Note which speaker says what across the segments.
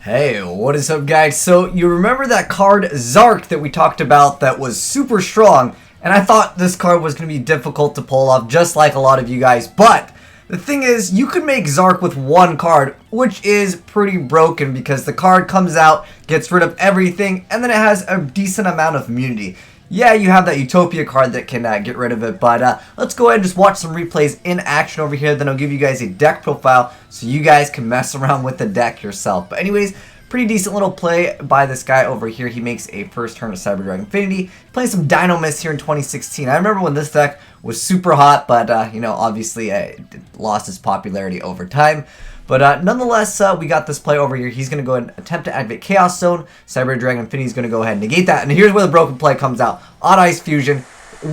Speaker 1: Hey, what is up guys? So you remember that card Zarc that we talked about that was super strong, and I thought this card was going to be difficult to pull off just like a lot of you guys, but the thing is you could make Zarc with one card, which is pretty broken because the card comes out, gets rid of everything, and then it has a decent amount of immunity. Yeah, you have that Utopia card that can get rid of it, but let's go ahead and just watch some replays in action over here. Then I'll give you guys a deck profile so you guys can mess around with the deck yourself. But anyways, pretty decent little play by this guy over here. He makes a first turn of Cyberdragon Infinity. Playing some Dino Mist here in 2016. I remember when this deck was super hot, but you know, obviously it lost its popularity over time. But nonetheless, we got this play over here. He's going to go ahead and attempt to activate Chaos Zone. Cyberdragon Infinity is going to go ahead and negate that. And here's where the broken play comes out. Odd Eyes Fusion.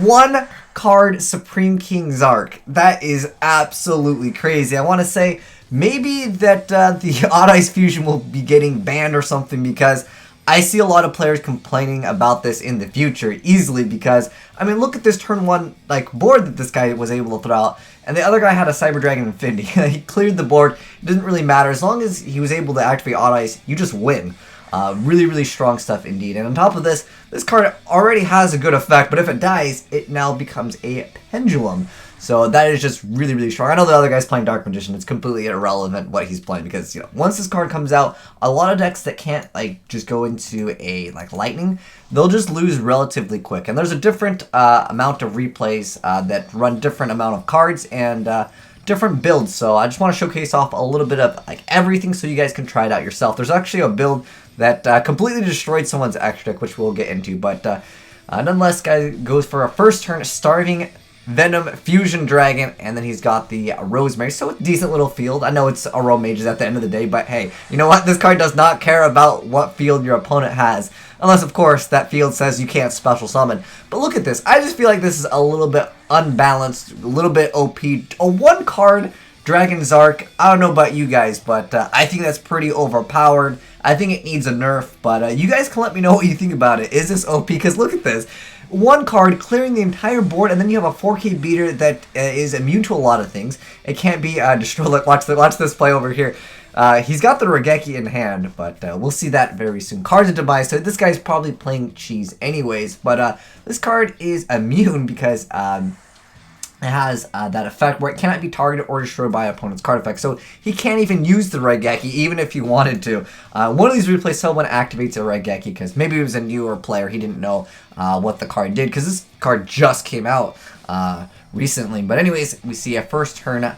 Speaker 1: One card Supreme King Zarc. That is absolutely crazy. I want to say maybe that the Odd Eyes Fusion will be getting banned or something, because I see a lot of players complaining about this in the future easily, because I mean, look at this turn one like board that this guy was able to throw out, and the other guy had a Cyberdragon Infinity. He cleared the board. It didn't really matter as long as he was able to activate Odd Eyes. You just win. Really strong stuff indeed. And on top of this, this card already has a good effect, but if it dies, it now becomes a pendulum. So that is just really strong. I know the other guy's playing Dark Magician. It's completely irrelevant what he's playing, because you know, once this card comes out, a lot of decks that can't like just go into a like lightning, they'll just lose relatively quick. And there's a different amount of replays that run different amount of cards and different builds. So I just want to showcase off a little bit of like everything so you guys can try it out yourself. There's actually a build that completely destroyed someone's extra deck, which we'll get into. But nonetheless, guy goes for a first turn Starving Venom Fusion Dragon, and then he's got the Rosemary. So a decent little field. I know it's a Row Mages at the end of the day, but hey, you know what? This card does not care about what field your opponent has, unless of course that field says you can't special summon. But look at this. I just feel like this is a little bit unbalanced, a little bit OP. A one card Dragon Zarc. I don't know about you guys, but I think that's pretty overpowered. I think it needs a nerf, but you guys can let me know what you think about it. Is this OP? Because look at this. One card clearing the entire board, and then you have a 4K beater that is immune to a lot of things. It can't be destroyed. Look, watch this play over here. He's got the Regeki in hand, but we'll see that very soon. Cards of Demise. So this guy's probably playing cheese anyways, but this card is immune because it has that effect where it cannot be targeted or destroyed by an opponent's card effect. So he can't even use the Regeki even if he wanted to. One of these replays, someone activates a Regeki because maybe it was a newer player. He didn't know what the card did because this card just came out recently. But anyways, we see a first turn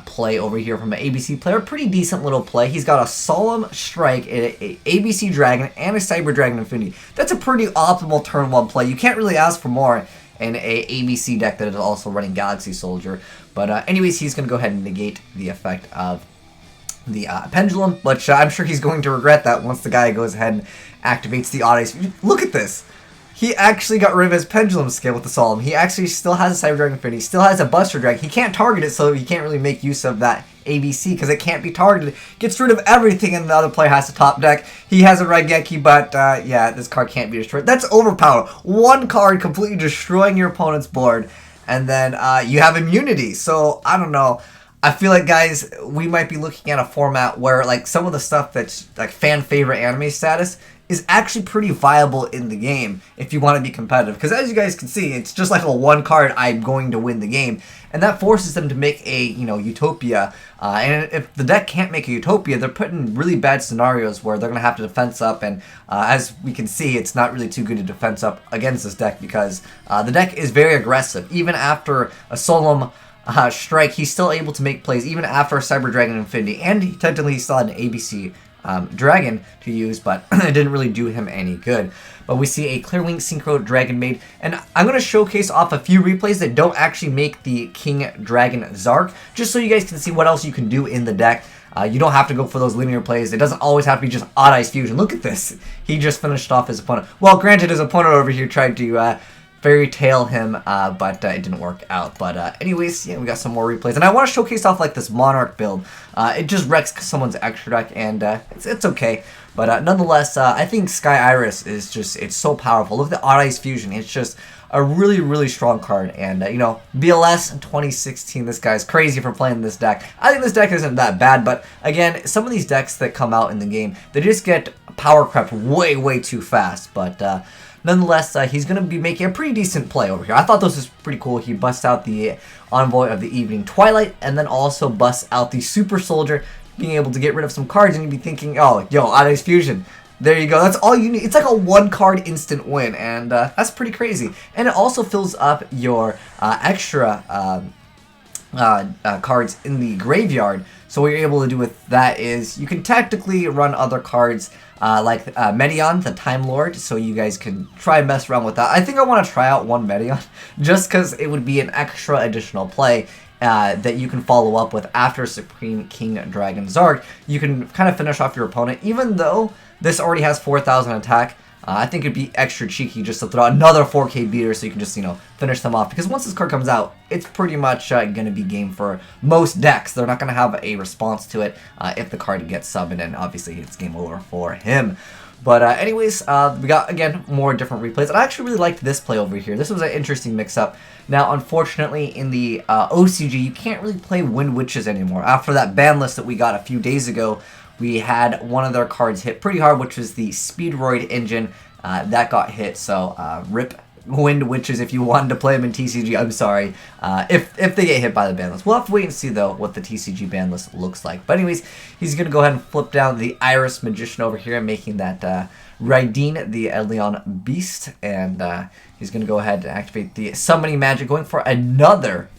Speaker 1: play over here from an ABC player. Pretty decent little play. He's got a Solemn Strike, a ABC Dragon, and a Cyberdragon Infinity. That's a pretty optimal turn one play. You can't really ask for more in a ABC deck that is also running Galaxy Soldier. But anyways, he's going to go ahead and negate the effect of the Pendulum, which I'm sure he's going to regret that once the guy goes ahead and activates the Odd Eyes. Look at this. He actually got rid of his Pendulum skill with the Solemn. He actually still has a Cyberdragon Infinity, still has a Buster Dragon. He can't target it, so he can't really make use of that ABC because it can't be targeted. Gets rid of everything, and the other player has to top deck. He has a Regeki, but yeah, this card can't be destroyed. That's overpowered. One card completely destroying your opponent's board, and then you have immunity. So I don't know. I feel like, guys, we might be looking at a format where like some of the stuff that's like fan favorite anime status is actually pretty viable in the game if you want to be competitive. Because as you guys can see, it's just like a one card, I'm going to win the game. And that forces them to make a, you know, Utopia. And if the deck can't make a Utopia, they're put in really bad scenarios where they're going to have to defense up. And as we can see, it's not really too good to defense up against this deck because the deck is very aggressive. Even after a Solemn Strike, he's still able to make plays even after Cyberdragon Infinity. And he technically still had an ABC Dragon to use, but it didn't really do him any good. But we see a Clearwing Synchro Dragon Maid, and I'm going to showcase off a few replays that don't actually make the King Dragon Zarc, just so you guys can see what else you can do in the deck. You don't have to go for those linear plays. It doesn't always have to be just Odd Eyes Fusion. Look at this. He just finished off his opponent. Well, granted, his opponent over here tried to fairy tale him, but it didn't work out. But anyways, yeah, we got some more replays, and I want to showcase off like this Monarch build. It just wrecks someone's extra deck, and it's okay. But nonetheless, I think Sky Iris is just, it's so powerful. Look at the Odd Eyes Fusion. It's just a really, really strong card. And, you know, BLS in 2016, this guy's crazy for playing this deck. I think this deck isn't that bad, but again, some of these decks that come out in the game, they just get power crept way, way too fast. But nonetheless, he's going to be making a pretty decent play over here. I thought this was pretty cool. He busts out the Envoy of the Evening Twilight, and then also busts out the Super Soldier, being able to get rid of some cards, and you'd be thinking, oh, yo, Odd Eyes Fusion. There you go. That's all you need. It's like a one-card instant win, and that's pretty crazy. And it also fills up your extra cards in the graveyard. So what you're able to do with that is you can tactically run other cards like Medion, the Time Lord, so you guys can try and mess around with that. I think I want to try out one Medion just because it would be an extra additional play that you can follow up with after Supreme King Dragon Zarc. You can kind of finish off your opponent, even though this already has 4,000 attack. I think it'd be extra cheeky just to throw out another 4K beater so you can just, you know, finish them off. Because once this card comes out, it's pretty much going to be game for most decks. They're not going to have a response to it if the card gets summoned, and obviously it's game over for him. But anyways, we got, again, more different replays. And I actually really liked this play over here. This was an interesting mix-up. Now, unfortunately, in the OCG, you can't really play Wind Witches anymore. After that ban list that we got a few days ago, we had one of their cards hit pretty hard, which was the Speedroid engine. That got hit, so rip Wind Witches if you wanted to play them in TCG. I'm sorry if they get hit by the ban list. We'll have to wait and see, though, what the TCG ban list looks like. But anyways, he's going to go ahead and flip down the Iris Magician over here, making that Raideen the Elyon Beast. And he's going to go ahead and activate the Summoning Magic, going for another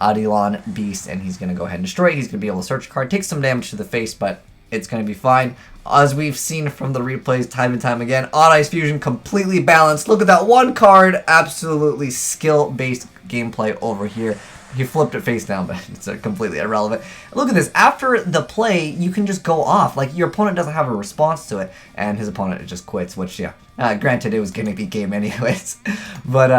Speaker 1: Elyon Beast, and he's going to go ahead and destroy it. He's going to be able to search a card, take some damage to the face, but it's going to be fine. As we've seen from the replays time and time again, Odd Eyes Fusion completely balanced. Look at that one card, absolutely skill-based gameplay over here. He flipped it face down, but it's completely irrelevant. Look at this. After the play, you can just go off. Like, your opponent doesn't have a response to it, and his opponent just quits, which, yeah, granted, it was going to be game anyways. But,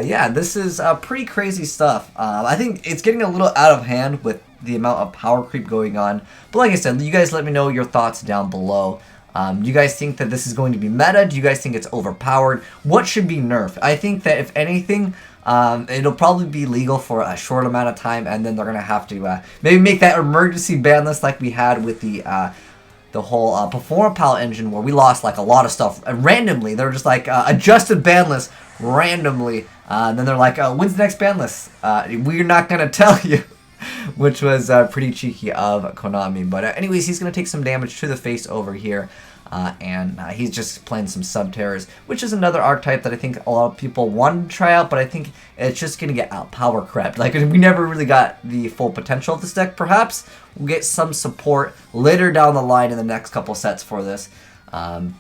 Speaker 1: yeah, this is pretty crazy stuff. I think it's getting a little out of hand with the amount of power creep going on. But like I said, you guys let me know your thoughts down below. Do you guys think that this is going to be meta? Do you guys think it's overpowered? What should be nerfed? I think that if anything, it'll probably be legal for a short amount of time, and then they're going to have to maybe make that emergency ban list like we had with the whole Perform Pal engine, where we lost like a lot of stuff randomly. They're just like adjusted ban list randomly. And then they're like, when's the next ban list? We're not going to tell you. Which was pretty cheeky of Konami. But anyways, he's going to take some damage to the face over here. And he's just playing some Subterrors, which is another archetype that I think a lot of people want to try out, but I think it's just going to get out power crept. Like, we never really got the full potential of this deck. Perhaps we'll get some support later down the line in the next couple sets for this,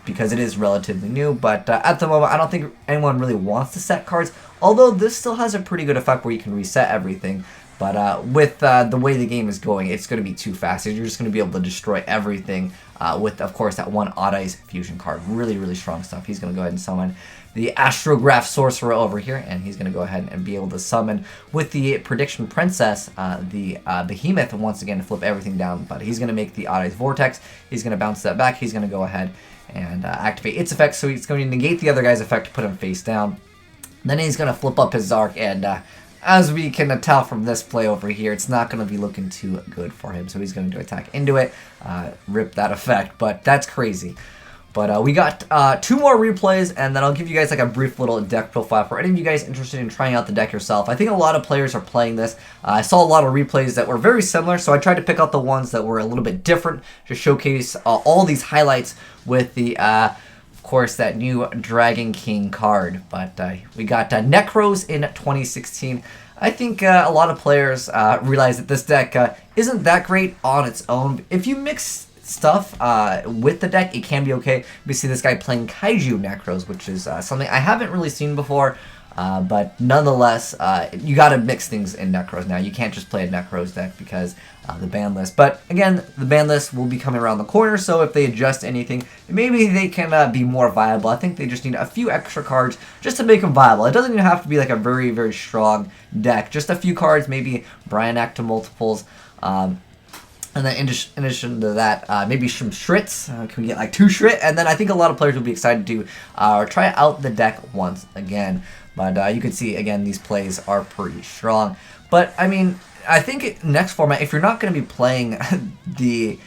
Speaker 1: because it is relatively new. But at the moment, I don't think anyone really wants to set cards, although this still has a pretty good effect where you can reset everything. But with the way the game is going, it's going to be too fast. You're just going to be able to destroy everything with, of course, that one Odd Eyes Fusion card. Really, really strong stuff. He's going to go ahead and summon the Astrograph Sorcerer over here, and he's going to go ahead and be able to summon with the Prediction Princess, the Behemoth, once again to flip everything down. But he's going to make the Odd Eyes Vortex. He's going to bounce that back. He's going to go ahead and activate its effect, so he's going to negate the other guy's effect to put him face down. Then he's going to flip up his Zarc, and as we can tell from this play over here, it's not going to be looking too good for him. So he's going to attack into it, rip that effect. But that's crazy. But we got 2 more replays, and then I'll give you guys like a brief little deck profile for any of you guys interested in trying out the deck yourself. I think a lot of players are playing this. I saw a lot of replays that were very similar, so I tried to pick out the ones that were a little bit different to showcase all these highlights with the of course, that new Dragon King card. But we got Necros in 2016. I think a lot of players realize that this deck isn't that great on its own. If you mix stuff with the deck, it can be okay. We see this guy playing Kaiju Necros, which is something I haven't really seen before. But nonetheless, you got to mix things in Necros now. You can't just play a Necros deck because the ban list. But again, the ban list will be coming around the corner, so if they adjust anything, maybe they can be more viable. I think they just need a few extra cards just to make them viable. It doesn't even have to be like a very, very strong deck. Just a few cards, maybe Brian Act to multiples. And then in addition to that, maybe some Shrits. Can we get like 2 Shrit? And then I think a lot of players will be excited to try out the deck once again. But you can see, again, these plays are pretty strong. But, I mean, I think next format, if you're not going to be playing the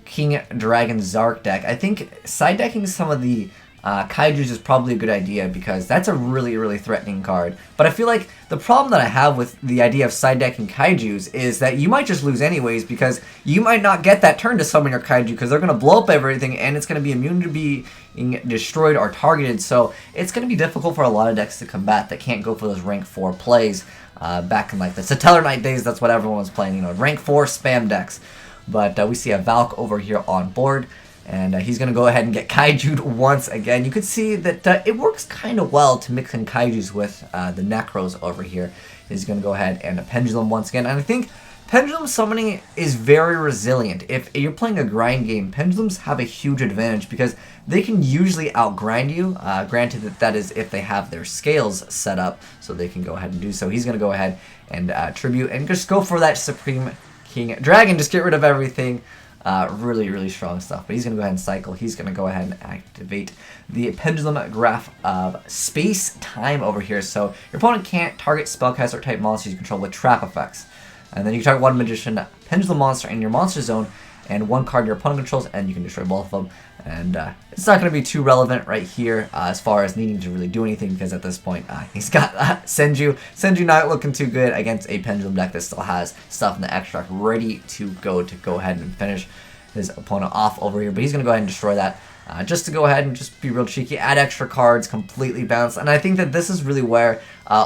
Speaker 1: King Dragon Zarc deck, I think side decking some of the Kaijus is probably a good idea because that's a really, really threatening card. But I feel like the problem that I have with the idea of side decking Kaijus is that you might just lose anyways because you might not get that turn to summon your Kaiju because they're going to blow up everything and it's going to be immune to being destroyed or targeted. So it's going to be difficult for a lot of decks to combat that can't go for those rank 4 plays. Back in like the Satellar Knight days, that's what everyone was playing, you know, rank 4 spam decks. But we see a Valk over here on board. And he's going to go ahead and get Kaiju'd once again. You can see that it works kind of well to mix in Kaijus with the Necros over here. He's going to go ahead and a Pendulum once again. And I think Pendulum summoning is very resilient. If you're playing a grind game, Pendulums have a huge advantage because they can usually outgrind you. Granted that is if they have their scales set up, so they can go ahead and do so. He's going to go ahead and tribute and just go for that Supreme King Dragon. Just get rid of everything. Really, really strong stuff. But he's going to go ahead and cycle. He's going to go ahead and activate the Pendulum Graph of Space-Time over here. So your opponent can't target spellcaster type monsters you control with trap effects. And then you can target one Magician Pendulum monster in your monster zone and one card your opponent controls, and you can destroy both of them. And it's not going to be too relevant right here as far as needing to really do anything because at this point he's got Senju. Senju not looking too good against a Pendulum deck that still has stuff in the extract ready to go ahead and finish his opponent off over here. But he's going to go ahead and destroy that just to go ahead and just be real cheeky, add extra cards, completely balanced. And I think that this is really where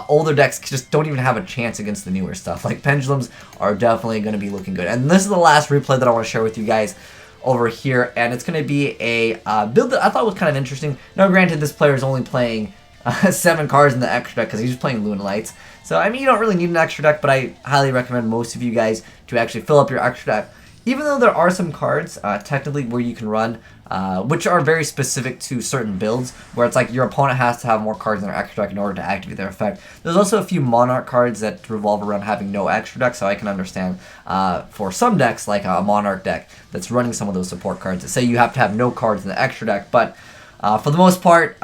Speaker 1: older decks just don't even have a chance against the newer stuff. Like Pendulums are definitely going to be looking good. And this is the last replay that I want to share with you guys over here, and it's going to be a build that I thought was kind of interesting. Now, granted, this player is only playing 7 cards in the extra deck because he's just playing Luna Lights. So, I mean, you don't really need an extra deck, but I highly recommend most of you guys to actually fill up your extra deck. Even though there are some cards, technically, where you can run, which are very specific to certain builds, where it's like your opponent has to have more cards in their extra deck in order to activate their effect. There's also a few Monarch cards that revolve around having no extra deck, so I can understand for some decks, like a Monarch deck, that's running some of those support cards that say you have to have no cards in the extra deck, but for the most part,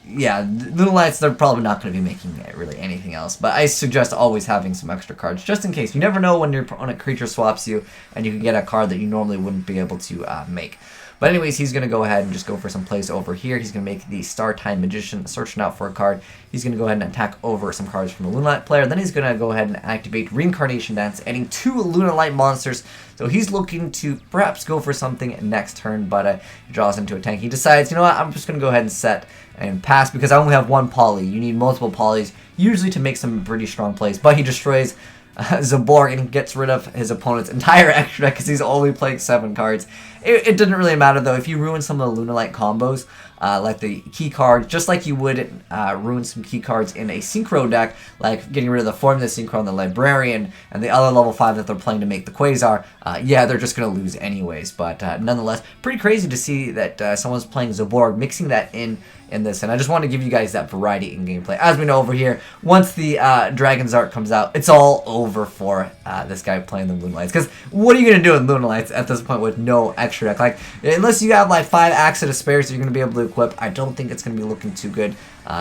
Speaker 1: yeah, Luna Lights, they're probably not going to be making really anything else. But I suggest always having some extra cards, just in case. You never know when your opponent creature swaps you, and you can get a card that you normally wouldn't be able to make. But anyways, he's going to go ahead and just go for some plays over here. He's going to make the Star Time Magician, searching out for a card. He's going to go ahead and attack over some cards from the Luna Light player. Then he's going to go ahead and activate Reincarnation Dance, adding 2 Luna Light monsters. So he's looking to perhaps go for something next turn, but he draws into a tank. He decides, you know what, I'm just going to go ahead and set and pass because I only have 1 poly. You need multiple polys, usually to make some pretty strong plays. But he destroys Zaborg and gets rid of his opponent's entire extra deck because he's only playing 7 cards. It didn't really matter though. If you ruin some of the Luna Light combos, like the key card, just like you would ruin some key cards in a Synchro deck, like getting rid of the Formula Synchro and the Librarian and the other level 5 that they're playing to make the Quasar, yeah, they're just going to lose anyways. But nonetheless, pretty crazy to see that someone's playing Zaborg, mixing that in this, and I just want to give you guys that variety in gameplay. As we know over here, once the Dragon Zarc comes out, it's all over for this guy playing the Luna Lights. Because what are you going to do with Luna Lights at this point with no extra deck? Like, unless you have like 5 Axis of Spares that you're going to be able to equip, I don't think it's going to be looking too good.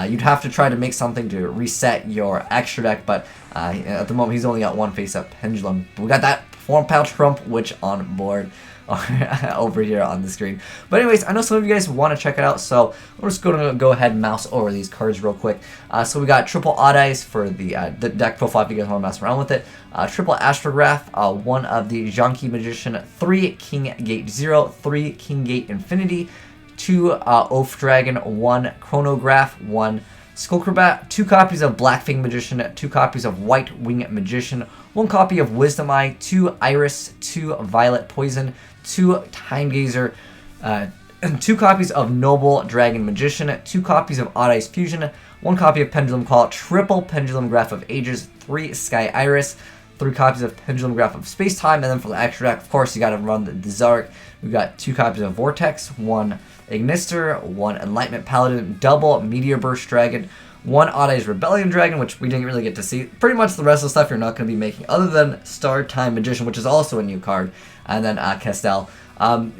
Speaker 1: You'd have to try to make something to reset your extra deck, but at the moment he's only got 1 face-up Pendulum. We got that Form Pouch Trump Witch on board over here on the screen. But anyways, I know some of you guys want to check it out, so we're just going to go ahead and mouse over these cards real quick. So we got triple Odd Eyes for the deck profile if you guys want to mess around with it. Triple Astrograph, 1 of the Janki Magician, 3 King Gate 0, 3 King Gate Infinity, 2 Oath Dragon, 1 Chronograph, 1 Skullcrobat, 2 copies of Blackfang Magician, 2 copies of White Wing Magician, 1 copy of Wisdom Eye, 2 Iris, 2 Violet Poison, 2 Time Gazer, and 2 copies of Noble Dragon Magician, 2 copies of Odd Eyes Fusion, 1 copy of Pendulum Call, triple Pendulum Graph of Ages, 3 Sky Iris, 3 copies of Pendulum Graph of Space Time, and then for the extra deck, of course, you got to run the Zarc. We've got 2 copies of Vortex, 1 Ignister, 1 Enlightenment Paladin, double Meteor Burst Dragon, 1 Odd Eyes Rebellion Dragon, which we didn't really get to see. Pretty much the rest of the stuff you're not going to be making, other than Star Time Magician, which is also a new card, and then Castel.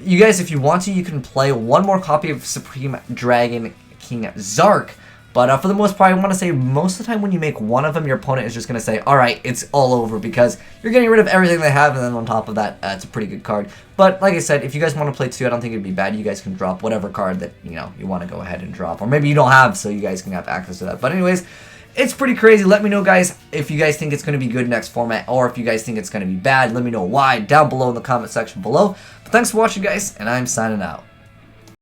Speaker 1: You guys, if you want to, you can play 1 more copy of Supreme Dragon King Zarc. But for the most part, I want to say most of the time when you make one of them, your opponent is just going to say, alright, it's all over, because you're getting rid of everything they have, and then on top of that, it's a pretty good card. But like I said, if you guys want to play 2, I don't think it'd be bad. You guys can drop whatever card that, you know, you want to go ahead and drop. Or maybe you don't have, so you guys can have access to that. But anyways, it's pretty crazy. Let me know, guys, if you guys think it's going to be good next format, or if you guys think it's going to be bad. Let me know why down below in the comment section below. But thanks for watching, guys, and I'm signing out.